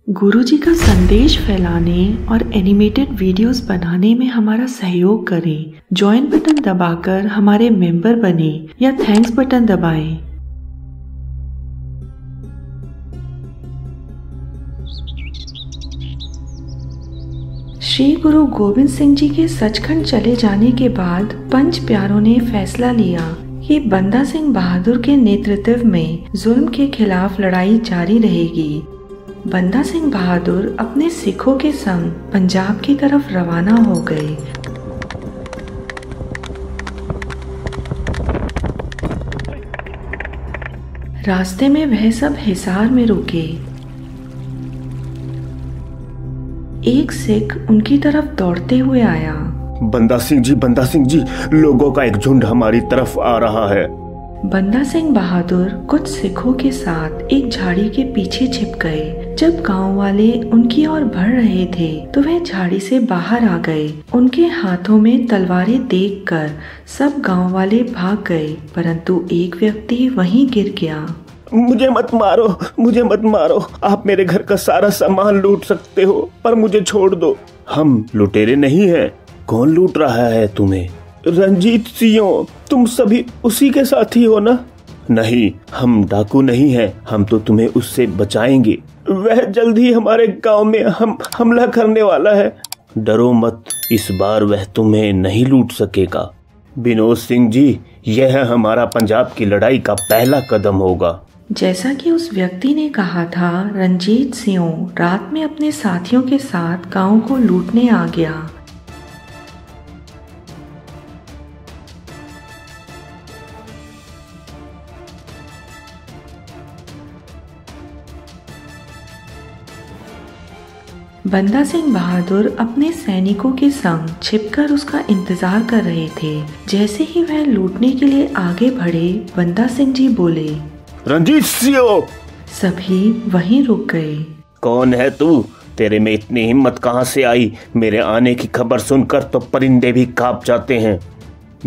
गुरुजी का संदेश फैलाने और एनिमेटेड वीडियोस बनाने में हमारा सहयोग करें। ज्वाइन बटन दबाकर हमारे मेंबर बने या थैंक्स बटन दबाएं। श्री गुरु गोविंद सिंह जी के सचखंड चले जाने के बाद पंच प्यारों ने फैसला लिया कि बंदा सिंह बहादुर के नेतृत्व में जुल्म के खिलाफ लड़ाई जारी रहेगी। बंदा सिंह बहादुर अपने सिखों के संग पंजाब की तरफ रवाना हो गए। रास्ते में वह सब हिसार में रुके। एक सिख उनकी तरफ दौड़ते हुए आया। बंदा सिंह जी, लोगों का एक झुंड हमारी तरफ आ रहा है। बंदा सिंह बहादुर कुछ सिखों के साथ एक झाड़ी के पीछे छिप गए। जब गांव वाले उनकी ओर बढ़ रहे थे तो वह झाड़ी से बाहर आ गए। उनके हाथों में तलवारें देखकर सब गांव वाले भाग गए, परंतु एक व्यक्ति वहीं गिर गया। मुझे मत मारो। आप मेरे घर का सारा सामान लूट सकते हो, पर मुझे छोड़ दो। हम लुटेरे नहीं हैं। कौन लूट रहा है तुम्हें? रंजीत सिंह, तुम सभी उसी के साथी हो ना? नहीं, हम डाकू नहीं हैं। हम तो तुम्हें उससे बचाएंगे। वह जल्द ही हमारे गांव में हमला करने वाला है। डरो मत, इस बार वह तुम्हें नहीं लूट सकेगा। विनोद सिंह जी, यह हमारा पंजाब की लड़ाई का पहला कदम होगा। जैसा कि उस व्यक्ति ने कहा था, रंजीत सिंह रात में अपने साथियों के साथ गांव को लूटने आ गया। बंदा सिंह बहादुर अपने सैनिकों के संग छिपकर उसका इंतजार कर रहे थे। जैसे ही वह लूटने के लिए आगे बढ़े, बंदा सिंह जी बोले, रंजीत सिंह। सभी वहीं रुक गए। कौन है तू? तेरे में इतनी हिम्मत कहाँ से आई? मेरे आने की खबर सुनकर तो परिंदे भी कांप जाते हैं।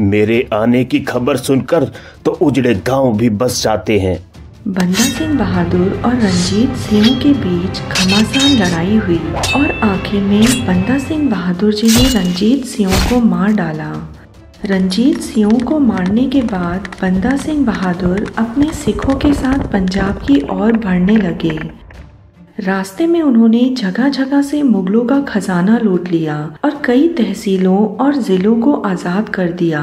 मेरे आने की खबर सुनकर तो उजड़े गांव भी बस जाते हैं। बंदा सिंह बहादुर और रंजीत सिंह के बीच घमासान लड़ाई हुई और आखिर में बंदा सिंह बहादुर जी ने रंजीत सिंह को मार डाला। रंजीत सिंह को मारने के बाद बंदा सिंह बहादुर अपने सिखों के साथ पंजाब की ओर बढ़ने लगे। रास्ते में उन्होंने जगह जगह से मुगलों का खजाना लूट लिया और कई तहसीलों और जिलों को आज़ाद कर दिया।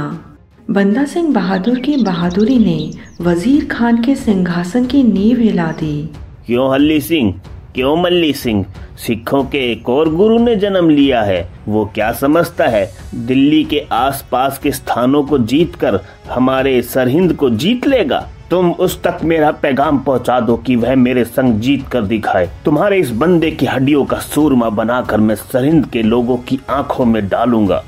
बंदा सिंह बहादुर की बहादुरी ने वजीर खान के सिंहासन की नींव हिला दी। क्यों हल्ली सिंह, क्यों मल्ली सिंह? सिखों के एक और गुरु ने जन्म लिया है। वो क्या समझता है दिल्ली के आसपास के स्थानों को जीतकर हमारे सरहिंद को जीत लेगा? तुम उस तक मेरा पैगाम पहुंचा दो कि वह मेरे संग जीत कर दिखाए। तुम्हारे इस बंदे की हड्डियों का सूरमा बनाकर मैं सरहिंद के लोगों की आंखों में डालूंगा।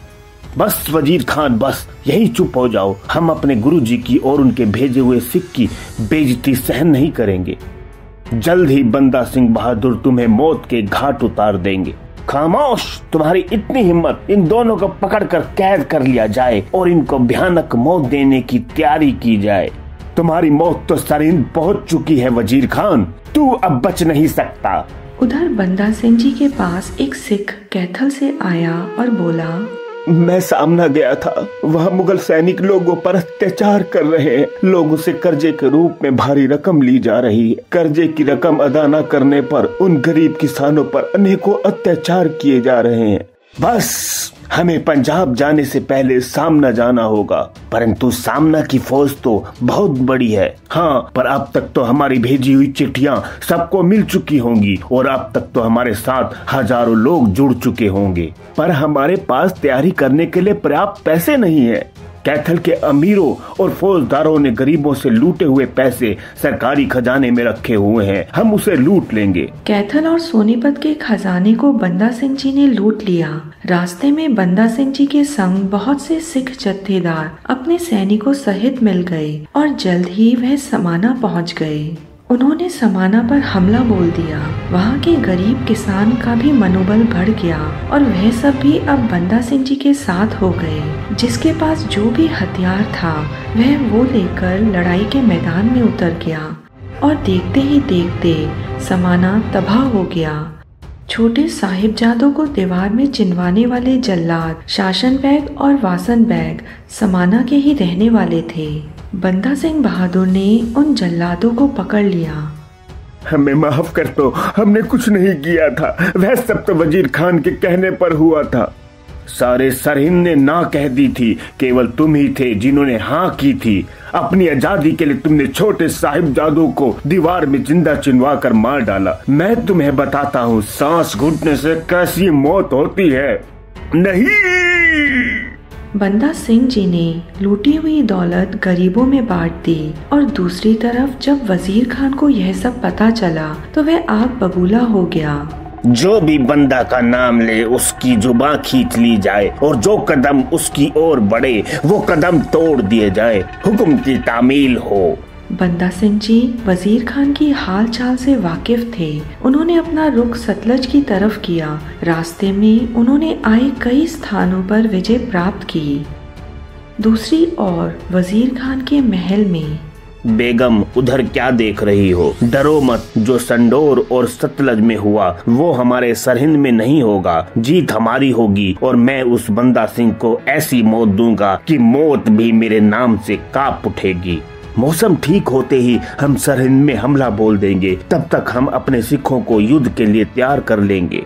बस वजीर खान, बस यही चुप हो जाओ। हम अपने गुरुजी की और उनके भेजे हुए सिख की बेइज्जती सहन नहीं करेंगे। जल्द ही बंदा सिंह बहादुर तुम्हें मौत के घाट उतार देंगे। खामोश! तुम्हारी इतनी हिम्मत, इन दोनों को पकड़कर कैद कर लिया जाए और इनको भयानक मौत देने की तैयारी की जाए। तुम्हारी मौत तो सरहिंद पहुंच चुकी है वजीर खान। तू अब बच नहीं सकता। उधर बंदा सिंह जी के पास एक सिख कैथल से आया और बोला, मैं सामना गया था। वह मुगल सैनिक लोगों पर अत्याचार कर रहे हैं। लोगों से कर्जे के रूप में भारी रकम ली जा रही है। कर्जे की रकम अदा न करने पर उन गरीब किसानों पर अनेकों अत्याचार किए जा रहे हैं। बस हमें पंजाब जाने से पहले सामना जाना होगा, परंतु सामना की फौज तो बहुत बड़ी है। हाँ, पर अब तक तो हमारी भेजी हुई चिट्ठियाँ सबको मिल चुकी होंगी और अब तक तो हमारे साथ हजारों लोग जुड़ चुके होंगे, पर हमारे पास तैयारी करने के लिए पर्याप्त पैसे नहीं है। कैथल के अमीरों और फौजदारों ने गरीबों से लूटे हुए पैसे सरकारी खजाने में रखे हुए हैं। हम उसे लूट लेंगे। कैथल और सोनीपत के खजाने को बंदा सिंह जी ने लूट लिया। रास्ते में बंदा सिंह जी के संग बहुत से सिख जत्थेदार अपने सैनिकों सहित मिल गए और जल्द ही वह समाना पहुंच गए। उन्होंने समाना पर हमला बोल दिया। वहाँ के गरीब किसान का भी मनोबल बढ़ गया और वह सब भी अब बंदा सिंह जी के साथ हो गए। जिसके पास जो भी हथियार था वह वो लेकर लड़ाई के मैदान में उतर गया और देखते ही देखते समाना तबाह हो गया। छोटे साहिबजादों को दीवार में चिनवाने वाले जल्लाद शासन बैग और वासन बैग समाना के ही रहने वाले थे। बंदा सिंह बहादुर ने उन जल्लादों को पकड़ लिया। हमें माफ कर दो, हमने कुछ नहीं किया था, वह सब तो वजीर खान के कहने पर हुआ था। सारे सरहिंद ने ना कह दी थी, केवल तुम ही थे जिन्होंने हाँ की थी। अपनी आजादी के लिए तुमने छोटे साहिबजादों को दीवार में जिंदा चिनवा कर मार डाला। मैं तुम्हें बताता हूँ सांस घुटने से कैसी मौत होती है। नहीं। बंदा सिंह जी ने लूटी हुई दौलत गरीबों में बांट दी और दूसरी तरफ जब वजीर खान को यह सब पता चला तो वह आग बबूला हो गया। जो भी बंदा का नाम ले उसकी जुबां खींच ली जाए और जो कदम उसकी ओर बढ़े वो कदम तोड़ दिए जाए। हुक्म की तामील हो। बंदा सिंह जी वजीर खान की हाल चाल से वाकिफ थे। उन्होंने अपना रुख सतलज की तरफ किया। रास्ते में उन्होंने आए कई स्थानों पर विजय प्राप्त की। दूसरी ओर वजीर खान के महल में बेगम उधर क्या देख रही हो? डरो मत, जो संडोर और सतलज में हुआ वो हमारे सरहिंद में नहीं होगा। जीत हमारी होगी और मैं उस बंदा सिंह को ऐसी मौत दूंगा कि मौत भी मेरे नाम से कांप उठेगी। मौसम ठीक होते ही हम सरहिंद में हमला बोल देंगे, तब तक हम अपने सिखों को युद्ध के लिए तैयार कर लेंगे।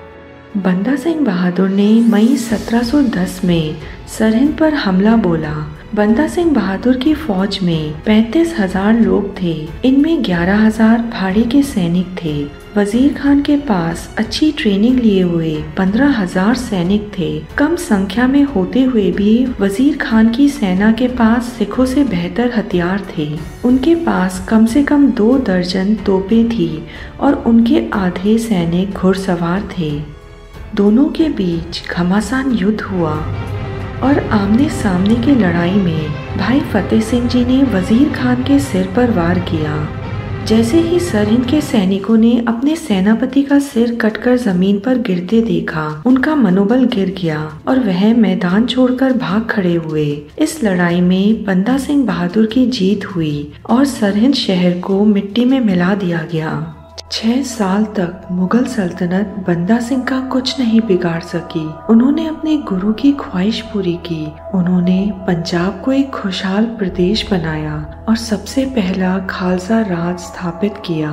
बंदा सिंह बहादुर ने मई 1710 में सरहिंद पर हमला बोला। बंदा सिंह बहादुर की फौज में 35,000 लोग थे। इनमें 11,000 भाड़े के सैनिक थे। वजीर खान के पास अच्छी ट्रेनिंग लिए हुए 15,000 सैनिक थे। कम संख्या में होते हुए भी वजीर खान की सेना के पास सिखों से बेहतर हथियार थे। उनके पास कम से कम 2 दर्जन तोपें थी और उनके आधे सैनिक घुड़सवार थे। दोनों के बीच घमासान युद्ध हुआ और आमने सामने की लड़ाई में भाई फतेह सिंह जी ने वजीर खान के सिर पर वार किया। जैसे ही सरहिंद के सैनिकों ने अपने सेनापति का सिर कटकर जमीन पर गिरते देखा, उनका मनोबल गिर गया और वह मैदान छोड़कर भाग खड़े हुए। इस लड़ाई में बंदा सिंह बहादुर की जीत हुई और सरहिंद शहर को मिट्टी में मिला दिया गया। 6 साल तक मुगल सल्तनत बंदा सिंह का कुछ नहीं बिगाड़ सकी। उन्होंने अपने गुरु की ख्वाहिश पूरी की। उन्होंने पंजाब को एक खुशहाल प्रदेश बनाया और सबसे पहला खालसा राज स्थापित किया।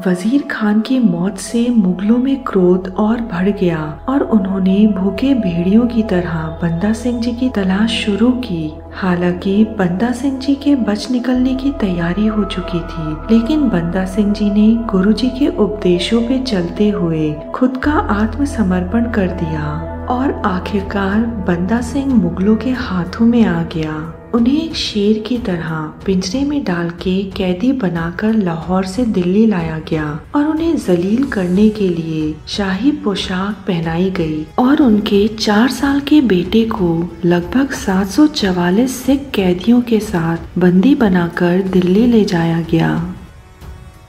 वजीर खान की मौत से मुगलों में क्रोध और बढ़ गया और उन्होंने भूखे भेड़ियों की तरह बंदा सिंह जी की तलाश शुरू की। हालांकि बंदा सिंह जी के बच निकलने की तैयारी हो चुकी थी, लेकिन बंदा सिंह जी ने गुरु जी के उपदेशों पे चलते हुए खुद का आत्मसमर्पण कर दिया और आखिरकार बंदा सिंह मुगलों के हाथों में आ गया। उन्हें एक शेर की तरह पिंजरे में डाल के कैदी बनाकर लाहौर से दिल्ली लाया गया और उन्हें जलील करने के लिए शाही पोशाक पहनाई गई और उनके 4 साल के बेटे को लगभग 744 सिख कैदियों के साथ बंदी बनाकर दिल्ली ले जाया गया।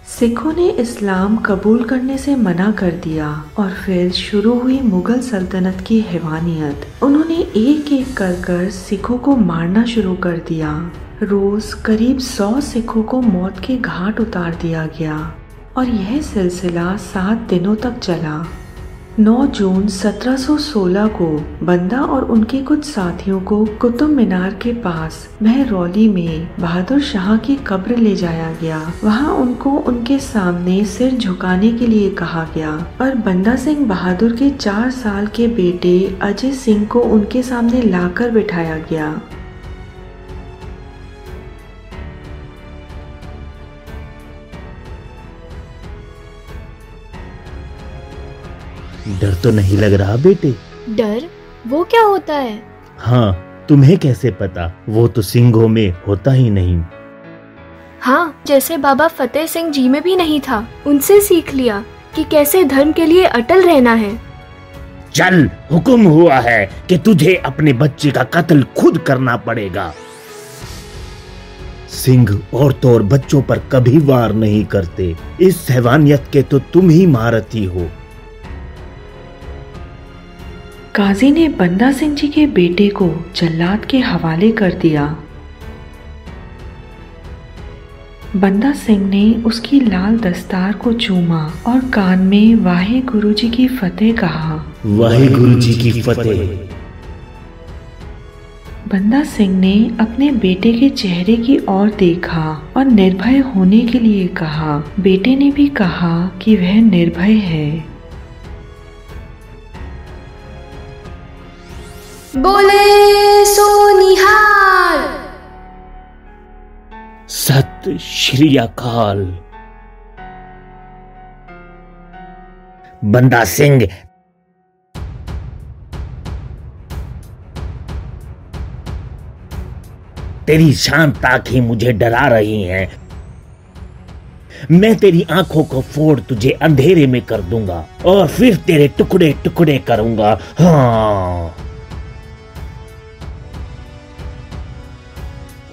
सिखों ने इस्लाम कबूल करने से मना कर दिया और फिर शुरू हुई मुगल सल्तनत की हैवानियत। उन्होंने एक एक कर सिखों को मारना शुरू कर दिया। रोज करीब 100 सिखों को मौत के घाट उतार दिया गया और यह सिलसिला 7 दिनों तक चला। 9 जून 1716 को बंदा और उनके कुछ साथियों को कुतुब मीनार के पास महरौली में बहादुर शाह की कब्र ले जाया गया। वहां उनको उनके सामने सिर झुकाने के लिए कहा गया और बंदा सिंह बहादुर के 4 साल के बेटे अजय सिंह को उनके सामने लाकर बिठाया गया। डर तो नहीं लग रहा बेटे? डर? वो क्या होता है? हाँ, तुम्हें कैसे पता? वो तो सिंघों में होता ही नहीं। हाँ, जैसे बाबा फतेह सिंह जी में भी नहीं था। उनसे सीख लिया कि कैसे धर्म के लिए अटल रहना है। चल, हुक्म हुआ है कि तुझे अपने बच्चे का कत्ल खुद करना पड़ेगा। सिंह औरतों और बच्चों पर कभी वार नहीं करते। इस हैवानियत के तो तुम ही महारथी हो। काजी ने बंदा सिंह जी के बेटे को जल्लाद के हवाले कर दिया। बंदा सिंह ने उसकी लाल दस्तार को चूमा और कान में वाहे गुरु जी की फतेह कहा। वाहे गुरु जी की फतेह। बंदा सिंह ने अपने बेटे के चेहरे की ओर देखा और निर्भय होने के लिए कहा। बेटे ने भी कहा कि वह निर्भय है। बोले सो निहाल। सत श्री अकाल। बंदा सिंह, तेरी शांत आंखें मुझे डरा रही हैं। मैं तेरी आंखों को फोड़ तुझे अंधेरे में कर दूंगा और फिर तेरे टुकड़े टुकड़े करूंगा। हाँ,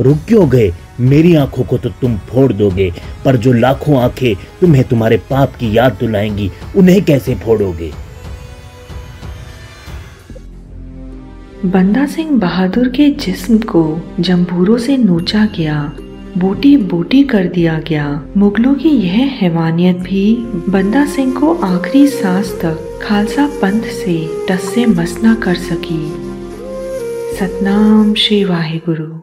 रुक क्यों गए? मेरी आंखों को तो तुम फोड़ दोगे, पर जो लाखों आंखें तुम्हें तुम्हारे पाप की याद दिलाएंगी, उन्हें कैसे फोड़ोगे? बंदा सिंह बहादुर के जिस्म को जंबूरों से नोचा गया, बूटी बूटी कर दिया गया। मुगलों की यह हैवानियत भी बंदा सिंह को आखिरी सांस तक खालसा पंथ से टस से मस न कर सकी। सतनाम श्री वाहे गुरु।